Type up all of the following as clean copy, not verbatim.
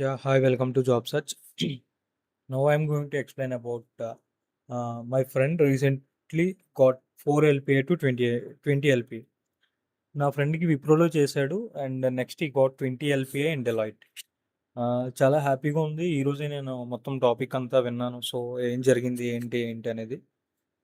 Yeah, hi, welcome to Job Search. Now I'm going to explain about my friend recently got 4 LPA to 20 LPA. నా ఫ్రెండ్కి విప్రోలో చేశాడు and next ఈ got 20 LPA in Deloitte. చాలా హ్యాపీగా ఉంది. ఈరోజే నేను మొత్తం టాపిక్ అంతా విన్నాను. సో ఏం జరిగింది ఏంటి అనేది.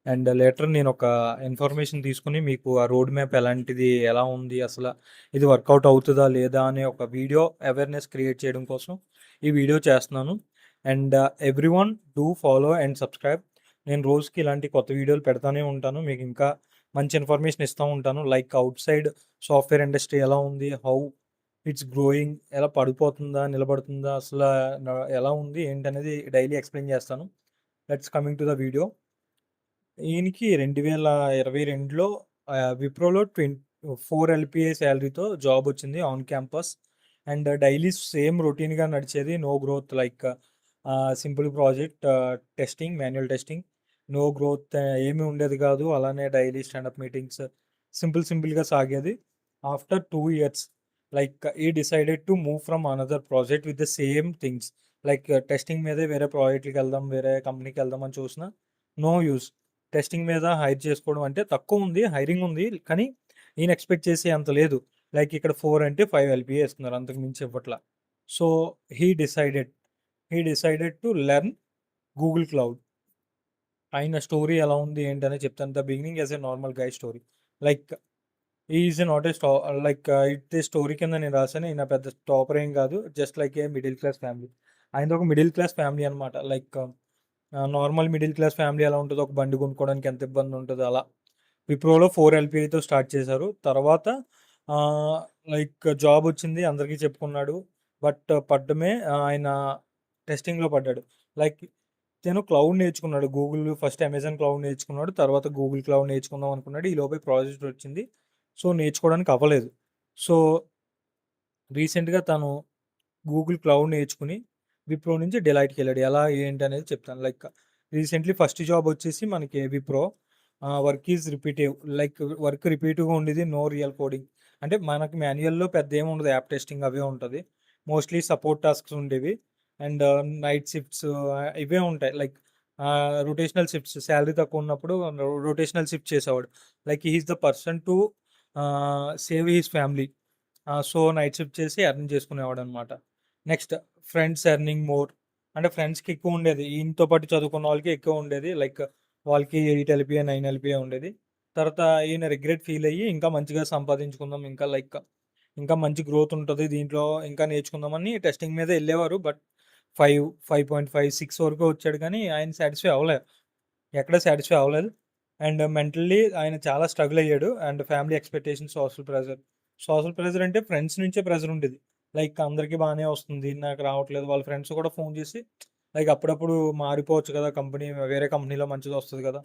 అండ్ లేటర్ నేను ఒక ఇన్ఫర్మేషన్ తీసుకుని మీకు ఆ రోడ్ మ్యాప్ ఎలాంటిది, ఎలా ఉంది, అసలు ఇది వర్కౌట్ అవుతుందా లేదా అనే ఒక వీడియో అవేర్నెస్ క్రియేట్ చేయడం కోసం ఈ వీడియో చేస్తున్నాను. And every one do follow and subscribe. నేను రోజుకి ఇలాంటి కొత్త వీడియోలు పెడతానే ఉంటాను. మీకు ఇంకా మంచి ఇన్ఫర్మేషన్ ఇస్తూ ఉంటాను. Like out side software industry ఎలా ఉంది, హౌ ఇట్స్ గ్రోయింగ్, ఎలా పడిపోతుందా నిలబడుతుందా, అసలు ఎలా ఉంది ఏంటనేది డైలీ ఎక్స్ప్లెయిన్ చేస్తాను. Let's coming to the video. ఈయనకి 2022లో విప్రోలో 4 ఎల్పిఏ శాలరీతో జాబ్ వచ్చింది on campus. And daily same రొటీన్గా నడిచేది. No growth, like simple project, testing, manual testing, no growth ఏమీ ఉండేది కాదు. అలానే డైలీ స్టాండప్ మీటింగ్స్ సింపుల్గా సాగేది. ఆఫ్టర్ 2 years, లైక్ ఈ decided to move from another project with the same things. Like testing మీదే వేరే ప్రాజెక్ట్కి వెళ్దాం, వేరే కంపెనీకి వెళ్దాం అని చూసినా నో యూస్. టెస్టింగ్ మీద హైర్ చేసుకోవడం అంటే తక్కువ ఉంది, హైరింగ్ ఉంది, కానీ ఈయన ఎక్స్పెక్ట్ చేసే అంత లేదు. లైక్ ఇక్కడ 4 అంటే 5 ఎల్పిఏ ఇస్తున్నారు, అంతకు మించి ఇవ్వట్లా. So he decided to learn Google cloud. ఆయన స్టోరీ ఎలా ఉంది ఏంటనే చెప్తాను. The beginning as a normal guy story. Like is not a like it story కింద నేను రాశాను. ఈయన పెద్ద టాపర్ ఏం కాదు, just like a middle class family. ఆయనది ఒక మిడిల్ క్లాస్ ఫ్యామిలీ అనమాట. Like normal middle class family ఎలా ఉంటుందో, ఒక బండి కొనుక్కోవడానికి ఎంత ఇబ్బంది ఉంటుందో అలా. విప్రోలో 4 ఎల్పిఐతో స్టార్ట్ చేశారు. తర్వాత లైక్ జాబ్ వచ్చింది, అందరికీ చెప్పుకున్నాడు. బట్ పడ్డమే ఆయన టెస్టింగ్లో పడ్డాడు. లైక్ తను క్లౌడ్ నేర్చుకున్నాడు. గూగుల్ ఫస్ట్ అమెజాన్ క్లౌడ్ నేర్చుకున్నాడు, తర్వాత గూగుల్ క్లౌడ్ నేర్చుకుందాం అనుకున్నాడు. ఈ లోపే ప్రాజెక్ట్ వచ్చింది, సో నేర్చుకోవడానికి అవ్వలేదు. సో రీసెంట్గా తను గూగుల్ క్లౌడ్ నేర్చుకుని విప్రో నుంచి డెలైట్కి వెళ్ళాడు. ఎలా ఏంటి అనేది చెప్తాను. లైక్ రీసెంట్లీ ఫస్ట్ జాబ్ వచ్చేసి మనకి Wipro. Work is repetitive, like work రిపీటివ్గా ఉండేది, నో రియల్ కోడింగ్. అంటే మనకి మాన్యువల్లో పెద్ద ఏమి ఉండదు, యాప్ టెస్టింగ్ అవే ఉంటుంది. మోస్ట్లీ సపోర్ట్ టాస్క్స్ ఉండేవి. అండ్ నైట్ షిఫ్ట్స్ ఇవే ఉంటాయి. లైక్ రొటేషనల్ షిఫ్ట్స్, శాలరీ తక్కువ ఉన్నప్పుడు రొటేషనల్ షిఫ్ట్ చేసేవాడు. Like he's the person to save his family. So night shift చేసి ఎర్న్ చేసుకునేవాడు అనమాట. Next friends earning more. అంటే ఫ్రెండ్స్కి ఎక్కువ ఉండేది, ఈయనతో పాటు చదువుకున్న వాళ్ళకి ఎక్కువ ఉండేది. లైక్ వాళ్ళకి 8 ఎల్పిఏ 9 ఎల్పిఏ ఉండేది. తర్వాత ఈయన రిగ్రెట్ ఫీల్ అయ్యి ఇంకా మంచిగా సంపాదించుకుందాం, ఇంకా లైక్ ఇంకా మంచి గ్రోత్ ఉంటుంది దీంట్లో, ఇంకా నేర్చుకుందామని టెస్టింగ్ మీద వెళ్ళేవారు. బట్ 5.5 6 వరకు వచ్చాడు, కానీ ఆయన సాటిస్ఫై అవ్వలేదు, ఎక్కడ సాటిస్ఫై అవ్వలేదు. అండ్ మెంటల్లీ ఆయన చాలా స్ట్రగుల్ అయ్యాడు. And family expectation, social pressure అంటే ఫ్రెండ్స్ నుంచే ప్రెజర్ ఉండేది. లైక్ అందరికీ బాగానే వస్తుంది, నాకు రావట్లేదు. వాళ్ళ ఫ్రెండ్స్ కూడా ఫోన్ చేసి లైక్ అప్పుడప్పుడు మారిపోవచ్చు కదా కంపెనీ, వేరే కంపెనీలో మంచిది వస్తుంది కదా.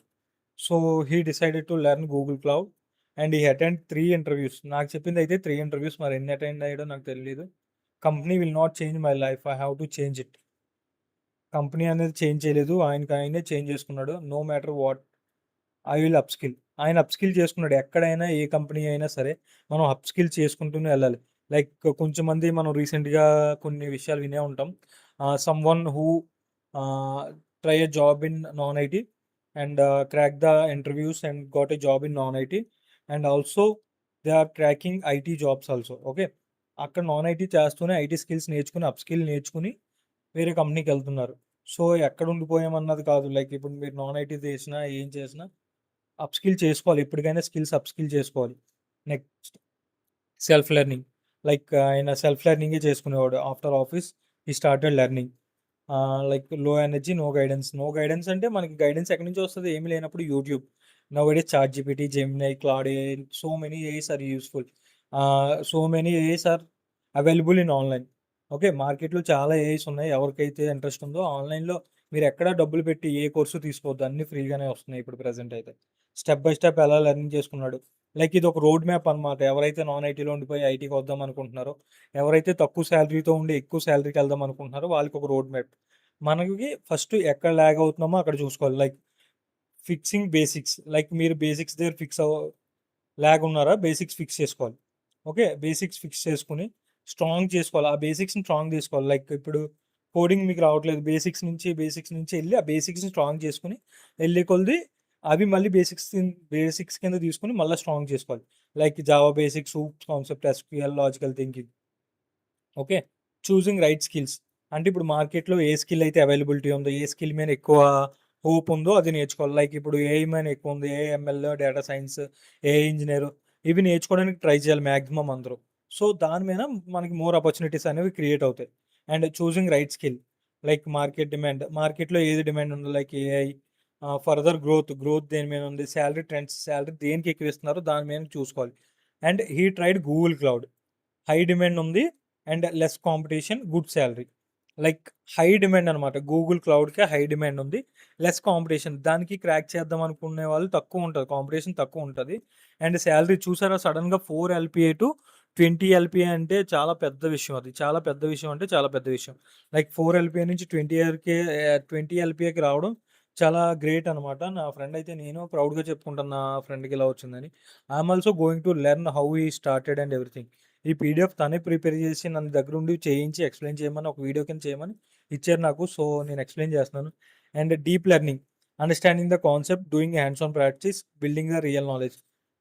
So he decided to learn Google cloud and he attend 3 interviews. నాకు చెప్పింది అయితే 3 ఇంటర్వ్యూస్, మరి ఎన్ని అటెండ్ అయ్యాడో నాకు తెలియదు. Company will not change my life, I have to change it. Company అనేది చేంజ్ చేయలేదు, ఆయనకి ఆయనే చేంజ్ చేసుకున్నాడు. No matter what I will upskill. ఆయన అప్‌స్కిల్ చేసుకున్నాడు. ఎక్కడైనా ఏ కంపెనీ అయినా సరే మనం అప్‌స్కిల్ చేసుకుంటూనే వెళ్ళాలి. లైక్ కొంచెం మంది మనం రీసెంట్‌గా కొన్ని విషయాలు వినే ఉంటాం. Someone who try a job in non IT and crack the interviews and got a job in non IT and also they are cracking IT jobs also. Okay, అక్కడ నాన్ ఐటీ చేస్తూనే ఐటీ స్కిల్స్ నేర్చుకుని, upskill నేర్చుకుని వేరే కంపెనీకి వెళ్తున్నారు. So ఎక్కడ ఉండిపోయామన్నది కాదు. Like ఇప్పుడు మీరు నాన్ ఐటీ చేసినా ఏం చేసినా అప్‌స్కిల్ చేసుకోవాలి. ఎప్పటికైనా స్కిల్స్ అప్‌స్కిల్ చేసుకోవాలి. Next self learning. లైక్ ఆయన సెల్ఫ్ లెర్నింగే చేసుకునేవాడు. After office he started learning. Like low energy, no guidance. No guidance అంటే మనకి గైడెన్స్ ఎక్కడి నుంచి వస్తది? ఏమి లేనప్పుడు YouTube. Nowadays ChatGPT, Gemini, Claude AI, so many AIs are useful. So many AIs are available in online. Okay, మార్కెట్‌లో చాలా AIs ఉన్నాయి. ఎవరికైతే ఇంట్రెస్ట్ ఉందో ఆన్‌లైన్‌లో మీరు ఎక్కడ డబ్బులు పెట్టి ఏ కోర్సు తీసుకోవద్దు. అన్నీ ఫ్రీగానే వస్తున్నాయి ఇప్పుడు ప్రెజెంట్ అయితే. స్టెప్ బై స్టెప్ ఎలా లెర్నింగ్ చేసుకున్నాడు. లైక్ ఇది ఒక రోడ్ మ్యాప్ అనమాట. ఎవరైతే నాన్ ఐటీలో ఉండిపోయి ఐటీకి వద్దాం అనుకుంటున్నారో, ఎవరైతే తక్కువ శాలరీతో ఉండి ఎక్కువ శాలరీకి వెళ్దాం అనుకుంటున్నారో వాళ్ళకి ఒక రోడ్ మ్యాప్. మనకి ఫస్ట్ ఎక్కడ ల్యాగ్ అవుతున్నామో అక్కడ చూసుకోవాలి. Like fixing basics. లైక్ మీరు బేసిక్స్ దగ్గర ల్యాగ్ ఉన్నారా, బేసిక్స్ ఫిక్స్ చేసుకోవాలి. ఓకే, బేసిక్స్ ఫిక్స్ చేసుకుని స్ట్రాంగ్ చేసుకోవాలి. ఆ బేసిక్స్‌ని స్ట్రాంగ్ చేసుకోవాలి. లైక్ ఇప్పుడు కోడింగ్ మీకు రావట్లేదు. బేసిక్స్ నుంచి ఎళ్లి ఆ బేసిక్స్‌ని స్ట్రాంగ్ చేసుకొని ఎళ్ళే కొద్దీ అవి మళ్ళీ బేసిక్స్ కింద తీసుకొని మళ్ళా స్ట్రాంగ్ చేసుకోవాలి. Like Java basics, hoops concept, SQL, logical thinking. Okay. Choosing right skills. అంటే ఇప్పుడు మార్కెట్‌లో ఏ స్కిల్ అయితే అవైలబిలిటీ ఉందో, ఏ స్కిల్ మీద ఎక్కువ హోప్ ఉందో అది నేర్చుకోవాలి. లైక్ ఇప్పుడు ఏఐ మీద ఎక్కువ ఉంది. AI, ML, data science, AI engineer ఇవి నేర్చుకోవడానికి ట్రై చేయాలి మాక్సిమం అందరూ. సో, దాని మీద మనకి మోర్ ఆపర్చునిటీస్ అనేవి క్రియేట్ అవుతాయి. And choosing right skill like market demand. మార్కెట్‌లో ఏది డిమాండ్ ఉందో లైక్ ఏఐ, ఫర్దర్ గ్రోత్ దేని మీద ఉంది, సాలరీ ట్రెండ్స్, సాలరీ దేనికి ఎక్కువ ఇస్తున్నారో దాని మీద చూసుకోవాలి. And he tried Google cloud. High demand ఉంది and less competition, good salary. Like high demand అనమాట. గూగుల్ క్లౌడ్‌కే హై డిమాండ్ ఉంది. Less competition. దానికి క్రాక్ చేద్దాం అనుకునే వాళ్ళు తక్కువ ఉంటది. కాంపిటీషన్ తక్కువ ఉంటది. అండ్ సాలరీ చూసారా సడెన్‌గా 4 ఎల్‌పీఏ టు 20 ఎల్‌పీఏ అంటే చాలా పెద్ద విషయం అది. చాలా పెద్ద విషయం అంటే చాలా పెద్ద విషయం. లైక్ 4 ఎల్‌పీఏ నుంచి 20 ఎల్‌పీఏకి రావడం చాలా గ్రేట్ అనమాట. నా ఫ్రెండ్ అయితే నేను ప్రౌడ్‌గా చెప్పుకుంటాను నా ఫ్రెండ్‌కి ఇలా వచ్చిందని. I am also going to learn how he started and everything. ఈ పీడిఎఫ్ తనే ప్రిపేర్ చేసి నన్ను దగ్గరుండి చేయించి ఎక్స్‌ప్లెయిన్ చేయమని ఒక వీడియో కింద చేయమని ఇచ్చారు నాకు. సో, నేను ఎక్స్‌ప్లెయిన్ చేస్తున్నాను. And deep learning, understanding the concept, doing hands on practice, building the real knowledge.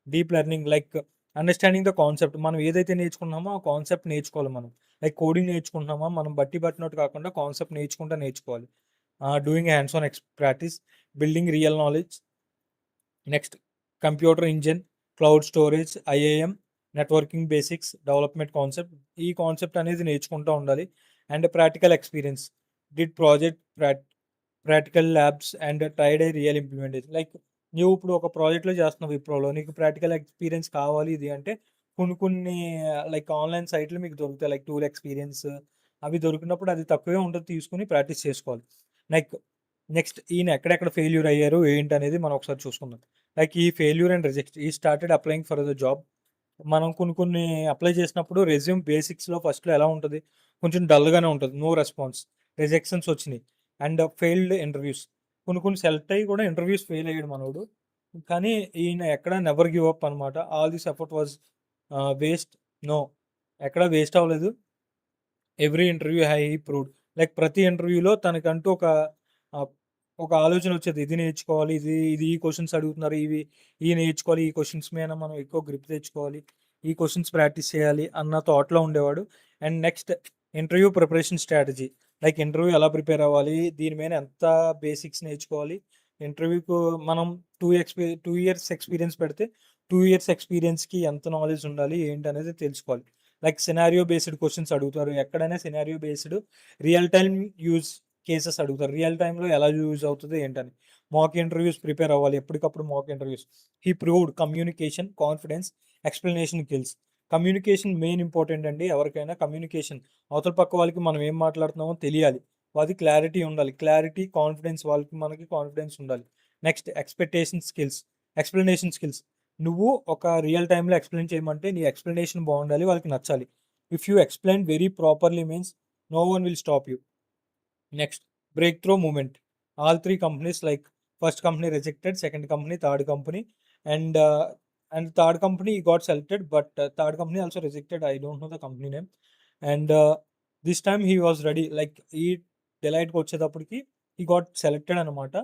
Deep learning like understanding the concept. మనం ఏదైతే నేర్చుకున్నామో ఆ కాన్సెప్ట్ నేర్చుకోవాలి మనం. లైక్ కోడింగ్ నేర్చుకుంటున్నామా మనం బట్టి పట్టినట్టు కాకుండా కాన్సెప్ట్ నేర్చుకోవాలి. Doing hands on practice, building real knowledge. Next computer engine, cloud storage, IAM, networking basics, development concept. ఈ కాన్సెప్ట్ అనేది నేర్చుకుంటూ ఉండాలి. And practical experience, did project, practical labs and tried a real implementation. Like నువ్వు ఇప్పుడు ఒక ప్రాజెక్ట్‌లో చేస్తున్నావు విప్రోలో. నీకు ప్రాక్టికల్ ఎక్స్పీరియన్స్ కావాలి ఇది అంటే కొన్ని లైక్ ఆన్‌లైన్ సైట్‌లు మీకు దొరుకుతాయి. లైక్ టూల్ ఎక్స్పీరియన్స్ అవి దొరికినప్పుడు అది తక్కువే ఉంటది తీసుకొని ప్రాక్టీస్ చేసుకోవాలి. లైక్ నెక్స్ట్ ఈయన ఎక్కడెక్కడ ఫెయిల్యూర్ అయ్యారు ఏంటనేది మనం ఒకసారి చూసుకుందాం. లైక్ ఈ ఫెయిల్యూర్ అండ్ రిజెక్ట్ ఈ started applying for the job. మనం కొన్ని అప్లై చేసినప్పుడు రెజ్యూమ్ బేసిక్స్‌లో ఫస్ట్‌లో ఎలా ఉంటది? కొంచెం డల్‌గానే ఉంటది. No response. రిజెక్షన్స్ వచ్చినియి. And failed interviews. కొన్ని సెలెక్ట్ అయ్యి కూడా ఇంటర్వ్యూస్ ఫెయిల్ అయ్యాడు మనోడు. కానీ ఈయన ఎక్కడ నెవర్ గివ్ అప్ అనమాట. All this effort was waste. No. ఎక్కడ వేస్ట్ అవ్వలేదు. Every interview he proved. Like ప్రతి ఇంటర్వ్యూలో తనకంటూ ఆహ్, ఒక ఆలోచన వచ్చేది. ఇది నేర్చుకోవాలి. ఇది ఈ క్వెషన్స్ అడుగుతున్నారు. ఇవి నేర్చుకోవాలి. ఈ క్వెషన్స్ మీద మనం ఎక్కువ గ్రిప్ తెచ్చుకోవాలి. ఈ క్వెషన్స్ ప్రాక్టీస్ చేయాలి అన్న థాట్‌లో ఉండేవాడు. And next interview preparation strategy. Like interview ఎలా ప్రిపేర్ అవ్వాలి? దీని మీద ఎంత బేసిక్స్ నేర్చుకోవాలి? ఇంటర్వ్యూకు మనం 2 ఇయర్స్ ఎక్స్‌పీరియన్స్ పెడితే 2 ఇయర్స్ ఎక్స్‌పీరియన్స్‌కి ఎంత నాలెడ్జ్ ఉండాలి? ఏంటనేది తెలుసుకోవాలి. లైక్ సినారియో బేస్డ్ క్వెషన్స్ అడుగుతారు. ఎక్కడైనా scenario based real time use cases అడుగుతారు. రియల్ టైమ్‌లో ఎలా యూజ్ అవుతది ఏంటని. మాక్ ఇంటర్వ్యూస్ ప్రిపేర్ అవ్వాలి. ఎప్పటికప్పుడు mock interviews. He proved communication, confidence, explanation skills. Communication main important అండి ఎవరికైనా. కమ్యూనికేషన్ అవతల పక్క వాళ్ళకి మనం ఏం మాట్లాడుతున్నామో తెలియాలి. అది క్లారిటీ ఉండాలి. క్లారిటీ, కాన్ఫిడెన్స్ వాళ్ళకి మనకి కాన్ఫిడెన్స్ ఉండాలి. Next expectation skills, explanation skills. నువ్వు ఒక రియల్ టైమ్‌లో ఎక్స్‌ప్లెయిన్ చేయమంటే నీ ఎక్స్‌ప్లనేషన్ బావుండాలి. వాళ్ళకి నచ్చాలి. If you explain very properly means no one will stop you. Next breakthrough movement. All 3 companies like first company rejected, second company, third company and third company got selected but third company also rejected. I don't know the company name. And this time he was ready. Like ఈ డెలైట్‌కి వచ్చేటప్పటికి he got selected అనమాట.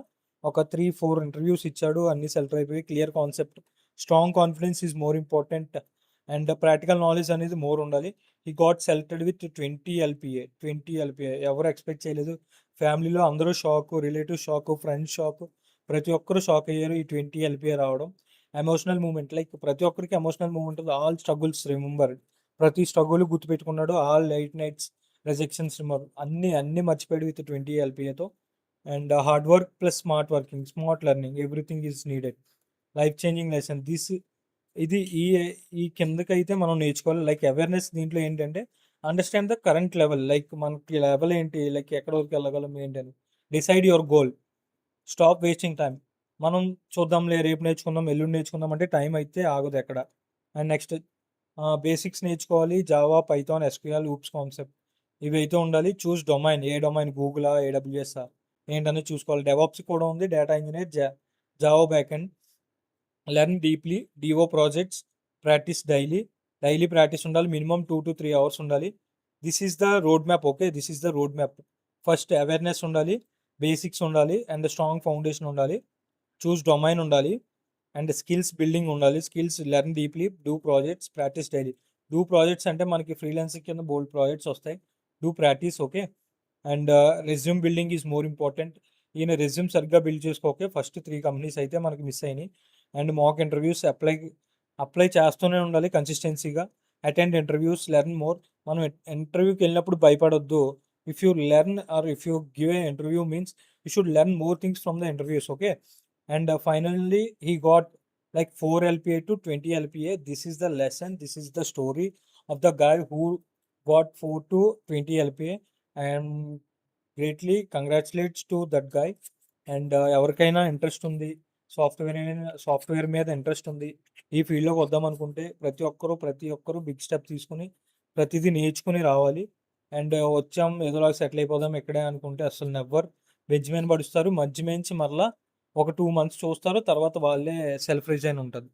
ఒక 3, 4 interviews ఇచ్చాడు. అన్నీ select అయిపోయి clear concept, strong confidence is more important and practical knowledge అనేది more ఉండాలి. He got selected with 20 LPA. 20 LPA ఎవరు ఎక్స్‌పెక్ట్ చేయలేదు. ఫ్యామిలీలో అందరూ షాకు, రిలేటివ్స్ షాకు, ఫ్రెండ్స్ షాకు. ప్రతి ఒక్కరు షాక్ అయ్యారు ఈ 20 ఎల్‌పీఏ రావడం. ఎమోషనల్ మూవ్‌మెంట్ లైక్ ప్రతి ఒక్కరికి ఎమోషనల్ మూవ్‌మెంట్ ఉంది. All struggles remembered. ప్రతి స్ట్రగుల్ గుర్తుపెట్టుకున్నాడు. All late nights, rejections remember. అన్నీ మర్చిపోయాడు విత్ 20 ఎల్‌పీఏతో. And hard work plus smart working, smart learning everything is needed. Life changing lesson. ఇది ఈ కిందకైతే మనం నేర్చుకోవాలి. లైక్ అవేర్‌నెస్ దీంట్లో ఏంటంటే understand the current level. Like మనకి లెవెల్ ఏంటి? లైక్ ఎక్కడి వరకు వెళ్ళగలం ఏంటని. Decide your goal. Stop wasting time. మనం చూద్దాంలే రేపు నేర్చుకుందాం, ఎల్లుండి నేర్చుకుందాం అంటే టైం అయితే ఆగదు ఎక్కడ. అండ్ నెక్స్ట్ బేసిక్స్ నేర్చుకోవాలి. Java, Python, SQL, oops concept ఇవైతే ఉండాలి. చూస్ డొమైన్. ఏ డొమైన్ గూగులా? ఏడబ్ల్యూఎస్సా? ఏంటనేది చూసుకోవాలి. డెవాప్స్ కూడా ఉంది. Data engineer, Java backend. Learn deeply, DO projects, practice daily. Daily practice ఉండాలి. మినిమం 2 to 3 అవర్స్ ఉండాలి. This is the road map. Okay, this is the road map. First awareness ఉండాలి, basics ఉండాలి, and strong foundation ఉండాలి. చూస్ domain ఉండాలి, and skills building ఉండాలి. Skills learn deeply, do projects, practice daily. Do projects అంటే మనకి freelancing కింద బోల్డ్ projects వస్తాయి. Do practice. Okay, and resume building is more important. ఈయన రెజ్యూమ్ సరిగ్గా బిల్డ్ చేసుకోకే ఫస్ట్ 3 కంపెనీస్ అయితే మనకి మిస్ అయినాయి. అండ్ మాక్ ఇంటర్వ్యూస్ అప్లై చేస్తూనే ఉండాలి కన్సిస్టెన్సీగా. Attend interviews, learn more. మనం ఇంటర్వ్యూకి వెళ్ళినప్పుడు భయపడొద్దు. If you learn or if you give a interview means you should learn more things from the interviews. Okay, and finally he got like 4 LPA to 20 LPA. This is the lesson, this is the story of the guy who got 4 to 20 LPA. I am greatly congratulates to that guy. And ఎవరికైనా interest ఉంది, software మీద interest ఉంది, ఈ ఫీల్డ్లోకి వద్దాం అనుకుంటే ప్రతి ఒక్కరూ బిగ్ స్టెప్ తీసుకుని ప్రతిదీ నేర్చుకుని రావాలి. అండ్ వచ్చాం ఏదోలా సెటిల్ అయిపోదాం ఇక్కడే అనుకుంటే అసలు నెవర్. బెంచ్ మీద పడుస్తారు, మధ్య నుంచి మరలా ఒక 2 months చూస్తారు, తర్వాత వాళ్ళే సెల్ఫ్ రిజైన్ ఉంటుంది.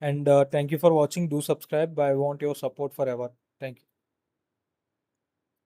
And thank you for watching. Do subscribe. I want your support for ever. Thank you.